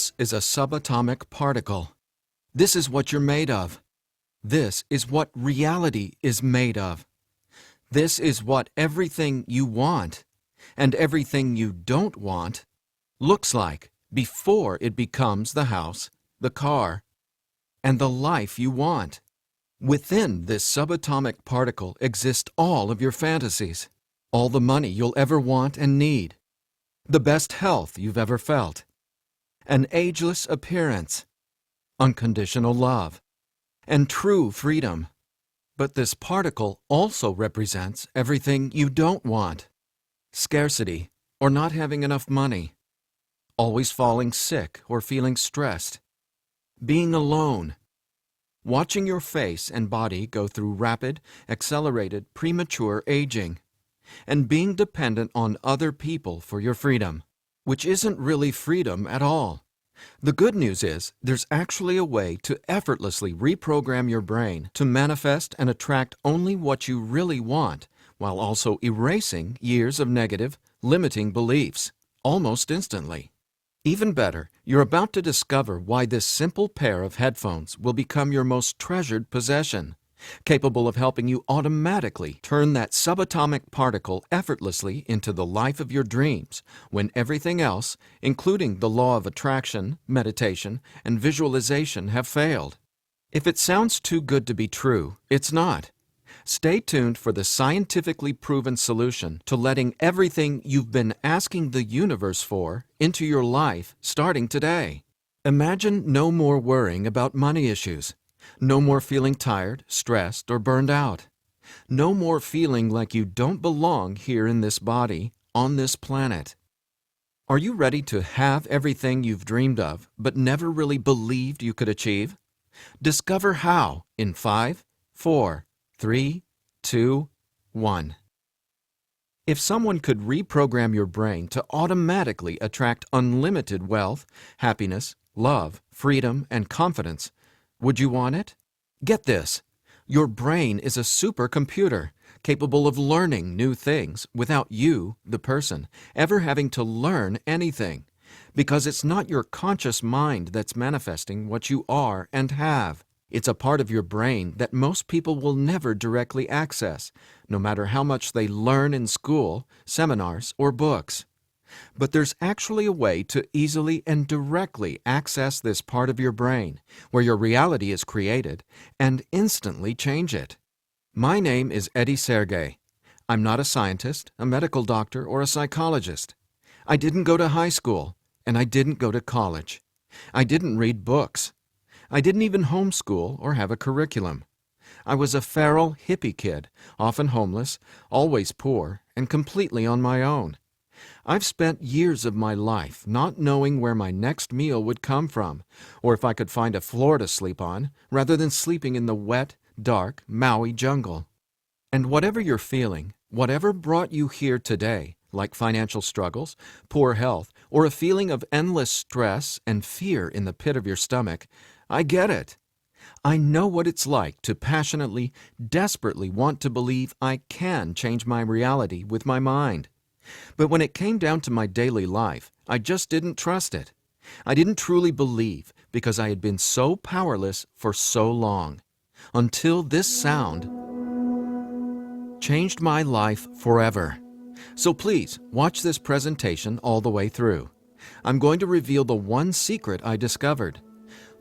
This is a subatomic particle. This is what you're made of. This is what reality is made of. This is what everything you want and everything you don't want looks like before it becomes the house, the car, and the life you want. Within this subatomic particle exist all of your fantasies, all the money you'll ever want and need, the best health you've ever felt, an ageless appearance, unconditional love, and true freedom. But this particle also represents everything you don't want: scarcity or not having enough money, always falling sick or feeling stressed, being alone, watching your face and body go through rapid, accelerated, premature aging, and being dependent on other people for your freedom, which isn't really freedom at all. The good news is there's actually a way to effortlessly reprogram your brain to manifest and attract only what you really want, while also erasing years of negative, limiting beliefs, almost instantly. Even better, you're about to discover why this simple pair of headphones will become your most treasured possession, capable of helping you automatically turn that subatomic particle effortlessly into the life of your dreams when everything else, including the law of attraction, meditation, and visualization, have failed. If it sounds too good to be true, it's not. Stay tuned for the scientifically proven solution to letting everything you've been asking the universe for into your life starting today. Imagine no more worrying about money issues. No more feeling tired, stressed, or burned out. No more feeling like you don't belong here in this body, on this planet. Are you ready to have everything you've dreamed of but never really believed you could achieve? Discover how in 5, 4, 3, 2, 1. If someone could reprogram your brain to automatically attract unlimited wealth, happiness, love, freedom, and confidence, would you want it? Get this. Your brain is a supercomputer capable of learning new things without you, the person, ever having to learn anything, because it's not your conscious mind that's manifesting what you are and have. It's a part of your brain that most people will never directly access, no matter how much they learn in school, seminars, or books. But there's actually a way to easily and directly access this part of your brain, where your reality is created, and instantly change it. My name is Eddie Sergey. I'm not a scientist, a medical doctor, or a psychologist. I didn't go to high school, and I didn't go to college. I didn't read books. I didn't even homeschool or have a curriculum. I was a feral hippie kid, often homeless, always poor, and completely on my own. I've spent years of my life not knowing where my next meal would come from, or if I could find a floor to sleep on, rather than sleeping in the wet, dark Maui jungle. And whatever you're feeling, whatever brought you here today, like financial struggles, poor health, or a feeling of endless stress and fear in the pit of your stomach, I get it. I know what it's like to passionately, desperately want to believe I can change my reality with my mind. But when it came down to my daily life, I just didn't trust it. I didn't truly believe because I had been so powerless for so long. Until this sound changed my life forever. So please, watch this presentation all the way through. I'm going to reveal the one secret I discovered.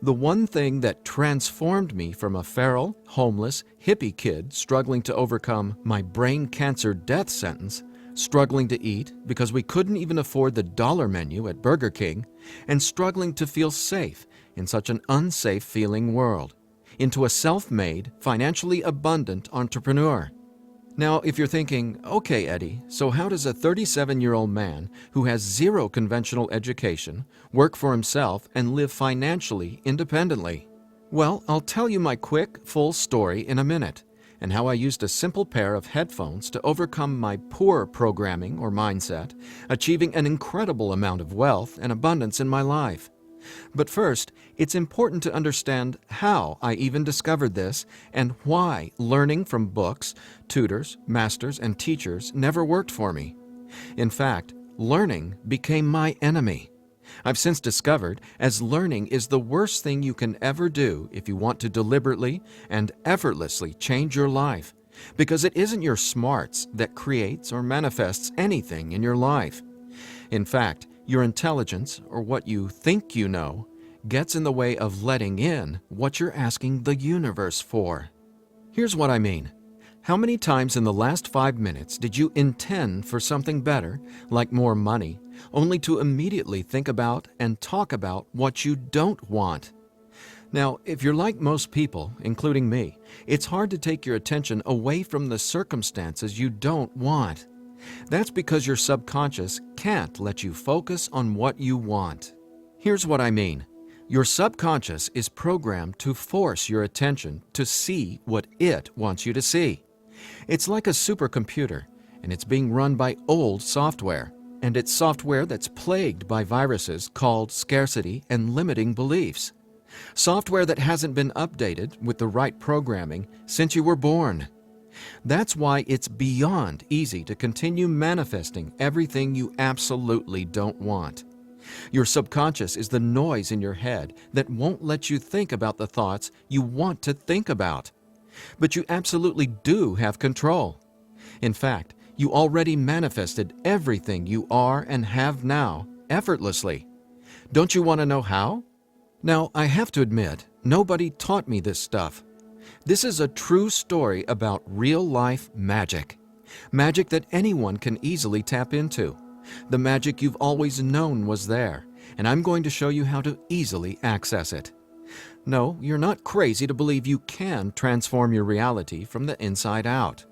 The one thing that transformed me from a feral, homeless, hippie kid struggling to overcome my brain cancer death sentence, struggling to eat because we couldn't even afford the dollar menu at Burger King, and struggling to feel safe in such an unsafe-feeling world, into a self-made, financially abundant entrepreneur. Now, if you're thinking, okay, Eddie, so how does a 37-year-old man who has zero conventional education work for himself and live financially independently? Well, I'll tell you my quick, full story in a minute, and how I used a simple pair of headphones to overcome my poor programming or mindset, achieving an incredible amount of wealth and abundance in my life. But first, it's important to understand how I even discovered this and why learning from books, tutors, masters, and teachers never worked for me. In fact, learning became my enemy. I've since discovered as learning is the worst thing you can ever do if you want to deliberately and effortlessly change your life, because it isn't your smarts that creates or manifests anything in your life. In fact, your intelligence, or what you think you know, gets in the way of letting in what you're asking the universe for. Here's what I mean. How many times in the last 5 minutes did you intend for something better, like more money, only to immediately think about and talk about what you don't want? Now, if you're like most people, including me, it's hard to take your attention away from the circumstances you don't want. That's because your subconscious can't let you focus on what you want. Here's what I mean. Your subconscious is programmed to force your attention to see what it wants you to see. It's like a supercomputer, and it's being run by old software, and it's software that's plagued by viruses called scarcity and limiting beliefs. Software that hasn't been updated with the right programming since you were born. That's why it's beyond easy to continue manifesting everything you absolutely don't want. Your subconscious is the noise in your head that won't let you think about the thoughts you want to think about. But you absolutely do have control. In fact, you already manifested everything you are and have now effortlessly. Don't you want to know how? Now, I have to admit, nobody taught me this stuff. This is a true story about real-life magic. Magic that anyone can easily tap into. The magic you've always known was there, and I'm going to show you how to easily access it. No, you're not crazy to believe you can transform your reality from the inside out.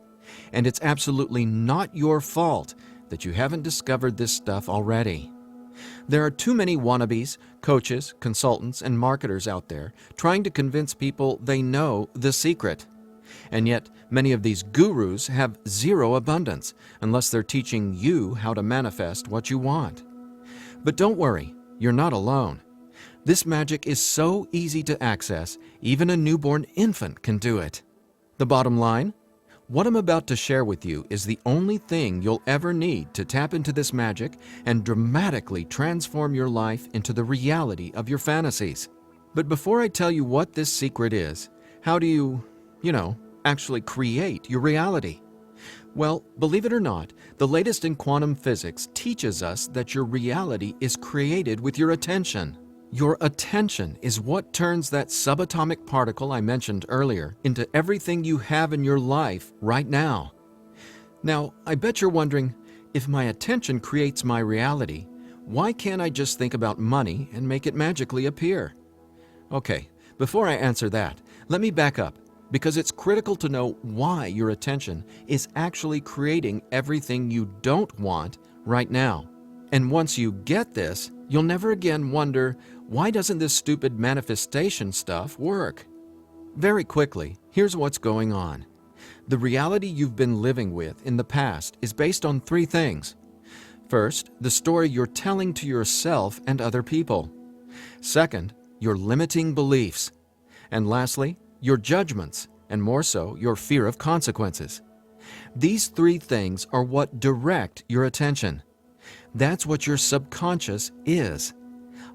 And it's absolutely not your fault that you haven't discovered this stuff already. There are too many wannabes, coaches, consultants, and marketers out there trying to convince people they know the secret. And yet, many of these gurus have zero abundance unless they're teaching you how to manifest what you want. But don't worry, you're not alone. This magic is so easy to access, even a newborn infant can do it. The bottom line? What I'm about to share with you is the only thing you'll ever need to tap into this magic and dramatically transform your life into the reality of your fantasies. But before I tell you what this secret is, how do you actually create your reality? Well, believe it or not, the latest in quantum physics teaches us that your reality is created with your attention. Your attention is what turns that subatomic particle I mentioned earlier into everything you have in your life right now. Now, I bet you're wondering, if my attention creates my reality, why can't I just think about money and make it magically appear? Okay, before I answer that, let me back up, because it's critical to know why your attention is actually creating everything you don't want right now. And once you get this, you'll never again wonder, why doesn't this stupid manifestation stuff work? Very quickly, here's what's going on. The reality you've been living with in the past is based on 3 things. First, the story you're telling to yourself and other people. Second, your limiting beliefs. And lastly, your judgments, and more so, your fear of consequences. These 3 things are what direct your attention. That's what your subconscious is.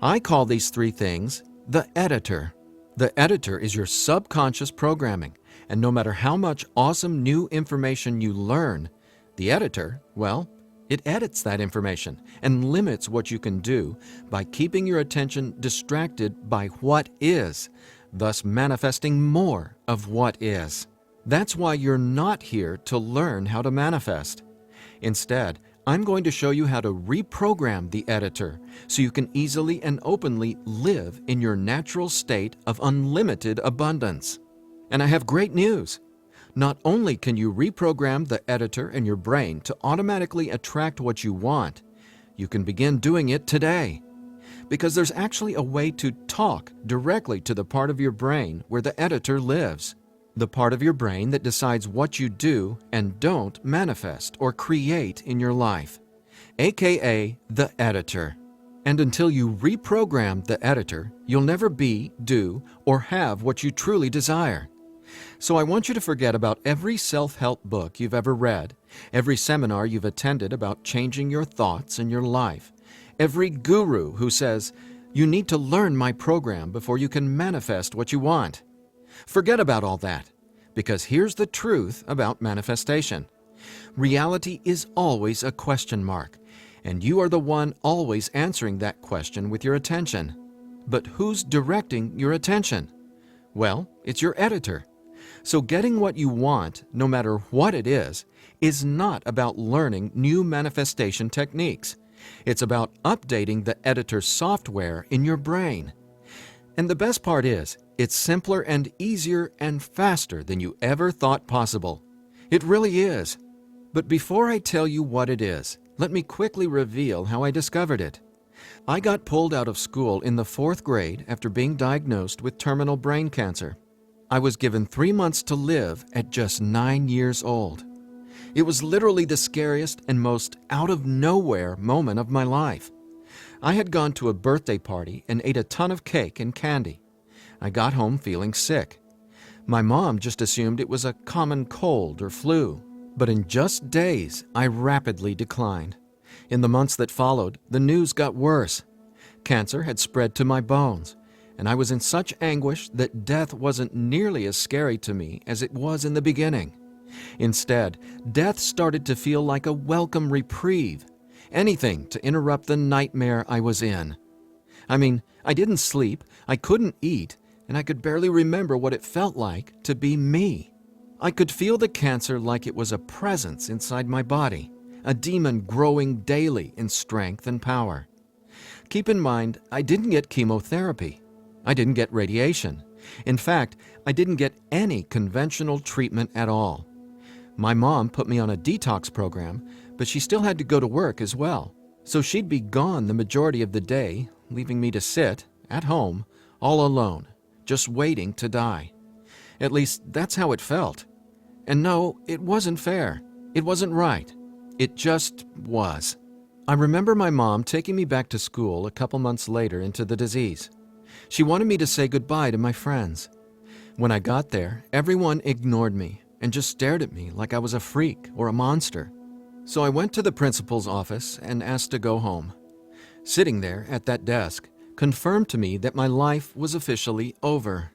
I call these 3 things the editor. The editor is your subconscious programming, and no matter how much awesome new information you learn, the editor, well, it edits that information and limits what you can do by keeping your attention distracted by what is, thus manifesting more of what is. That's why you're not here to learn how to manifest. Instead, I'm going to show you how to reprogram the editor so you can easily and openly live in your natural state of unlimited abundance. And I have great news. Not only can you reprogram the editor in your brain to automatically attract what you want, you can begin doing it today. Because there's actually a way to talk directly to the part of your brain where the editor lives. The part of your brain that decides what you do and don't manifest or create in your life, aka the editor. And until you reprogram the editor, you'll never be, do, or have what you truly desire. So I want you to forget about every self-help book you've ever read, every seminar you've attended about changing your thoughts and your life, every guru who says, "You need to learn my program before you can manifest what you want." Forget about all that, because here's the truth about manifestation. Reality is always a question mark, and you are the one always answering that question with your attention. But who's directing your attention? Well, it's your editor. So getting what you want, no matter what it is not about learning new manifestation techniques. It's about updating the editor's software in your brain. And the best part is, it's simpler and easier and faster than you ever thought possible. It really is. But before I tell you what it is, let me quickly reveal how I discovered it. I got pulled out of school in the 4th grade after being diagnosed with terminal brain cancer. I was given 3 months to live at just 9 years old. It was literally the scariest and most out-of-nowhere moment of my life. I had gone to a birthday party and ate a ton of cake and candy. I got home feeling sick. My mom just assumed it was a common cold or flu. But in just days, I rapidly declined. In the months that followed, the news got worse. Cancer had spread to my bones, and I was in such anguish that death wasn't nearly as scary to me as it was in the beginning. Instead, death started to feel like a welcome reprieve, anything to interrupt the nightmare I was in. I mean, I didn't sleep, I couldn't eat, and I could barely remember what it felt like to be me. I could feel the cancer like it was a presence inside my body, a demon growing daily in strength and power. Keep in mind, I didn't get chemotherapy. I didn't get radiation. In fact, I didn't get any conventional treatment at all. My mom put me on a detox program, but she still had to go to work as well. So she'd be gone the majority of the day, leaving me to sit, at home, all alone, just waiting to die. At least, that's how it felt. And no, it wasn't fair. It wasn't right. It just was. I remember my mom taking me back to school a couple months later into the disease. She wanted me to say goodbye to my friends. When I got there, everyone ignored me and just stared at me like I was a freak or a monster. So I went to the principal's office and asked to go home. Sitting there at that desk confirmed to me that my life was officially over.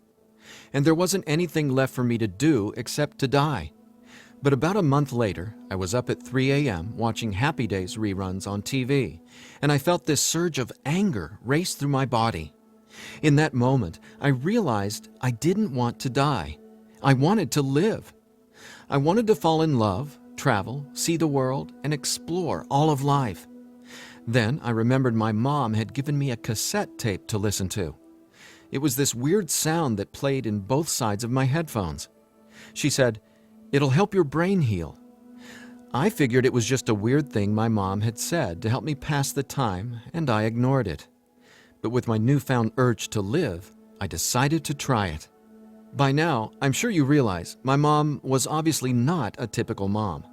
And there wasn't anything left for me to do except to die. But about a month later, I was up at 3 a.m. watching Happy Days reruns on TV, and I felt this surge of anger race through my body. In that moment, I realized I didn't want to die. I wanted to live. I wanted to fall in love, travel, see the world, and explore all of life. Then I remembered my mom had given me a cassette tape to listen to. It was this weird sound that played in both sides of my headphones. She said, "It'll help your brain heal." I figured it was just a weird thing my mom had said to help me pass the time, and I ignored it. But with my newfound urge to live, I decided to try it. By now, I'm sure you realize my mom was obviously not a typical mom.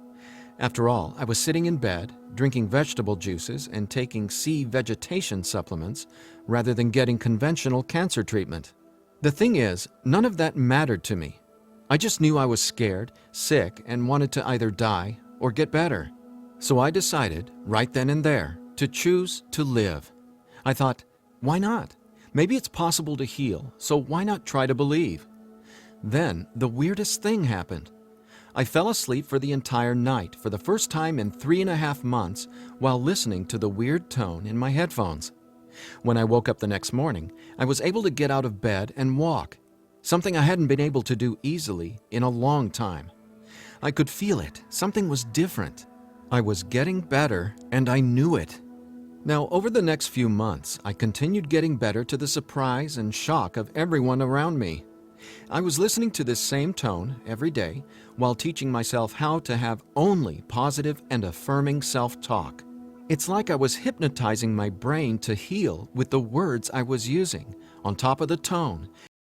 After all, I was sitting in bed, drinking vegetable juices and taking sea vegetation supplements rather than getting conventional cancer treatment. The thing is, none of that mattered to me. I just knew I was scared, sick, and wanted to either die or get better. So I decided, right then and there, to choose to live. I thought, why not? Maybe it's possible to heal, so why not try to believe? Then, the weirdest thing happened. I fell asleep for the entire night for the first time in 3.5 months while listening to the weird tone in my headphones. When I woke up the next morning, I was able to get out of bed and walk, something I hadn't been able to do easily in a long time. I could feel it. Something was different. I was getting better, and I knew it. Now, over the next few months, I continued getting better to the surprise and shock of everyone around me. I was listening to this same tone every day while teaching myself how to have only positive and affirming self-talk. It's like I was hypnotizing my brain to heal with the words I was using, on top of the tone,